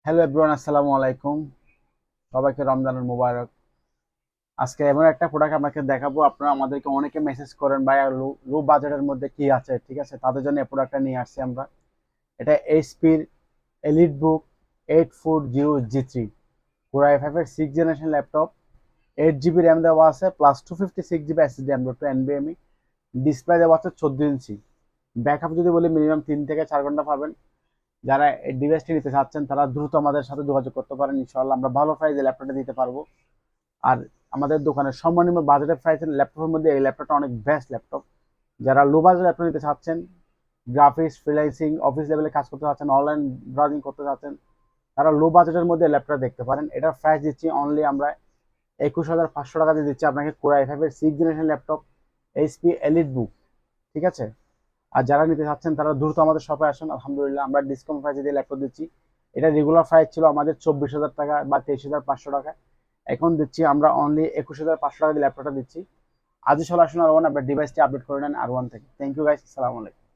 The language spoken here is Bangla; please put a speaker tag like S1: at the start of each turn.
S1: হ্যালো এভরিওয়ান, আসসালামু আলাইকুম। সবাইকে রমজানের মোবারক। আজকে এমন একটা প্রোডাক্ট আপনাকে দেখাবো, আপনারা আমাদেরকে অনেকে মেসেজ করেন ভাই লো লো বাজেটের মধ্যে কি আছে, ঠিক আছে, তাদের জন্য এই প্রোডাক্টটা নিয়ে আসছি আমরা। এটা এইচপির এলিট বুক 8400G3 কোর i5 এর 6th generation laptop. 8 GB RAM দেওয়া আছে, plus 256 GB SSD M.2 NVMe। Display দেওয়া আছে 14 ইঞ্চি। ব্যাকআপ যদি বলি মিনিমাম 3 থেকে 4 ঘন্টা পাবেন। যারা এই ডিভাইসটি নিতে চাচ্ছেন তারা দ্রুত আমাদের সাথে যোগাযোগ করতে পারেন, ইনশাআল্লাহ আমরা ভালো প্রাইসে ল্যাপটপটা দিতে পারবো। আর আমাদের দোকানের সর্বনিম্ন বাজেটের প্রাইসের ল্যাপটপের মধ্যে এই ল্যাপটপটা অনেক বেস্ট ল্যাপটপ। যারা লো বাজেট ল্যাপটপ নিতে চাচ্ছেন, গ্রাফিক্স, ফ্রিল্যান্সিং, অফিস লেভেলে কাজ করতে চাচ্ছেন, অনলাইন ব্রাউজিং করতে চাচ্ছেন, তারা লো বাজেটের মধ্যে ল্যাপটপ দেখতে পারেন। এটার প্রাইস দিচ্ছি অনলি আমরা 21,500 টাকা দিয়ে দিচ্ছি আপনাকে কোর i5 এর 6th generation laptop HP EliteBook, ঠিক আছে। আর যারা নিতে চাচ্ছেন তারা দ্রুত আমাদের শপে আসুন, আলহামদুলিল্লাহ আমরা ডিসকাউন্ট প্রাইসে দিয়ে ল্যাপটপ দিচ্ছি। এটা রেগুলার প্রাইস ছিল আমাদের 24,000 টাকা বা 23,500 টাকা, এখন দিচ্ছি আমরা অনলি 21,500 টাকা দিয়ে ল্যাপটপটা দিচ্ছি। আজই চলে আসুন আর ওয়ান, আপনার ডিভাইসটি আপডেট করে নেন আর ওয়ান থেকে। থ্যাংক ইউ গাইস, আসসালামু আলাইকুম।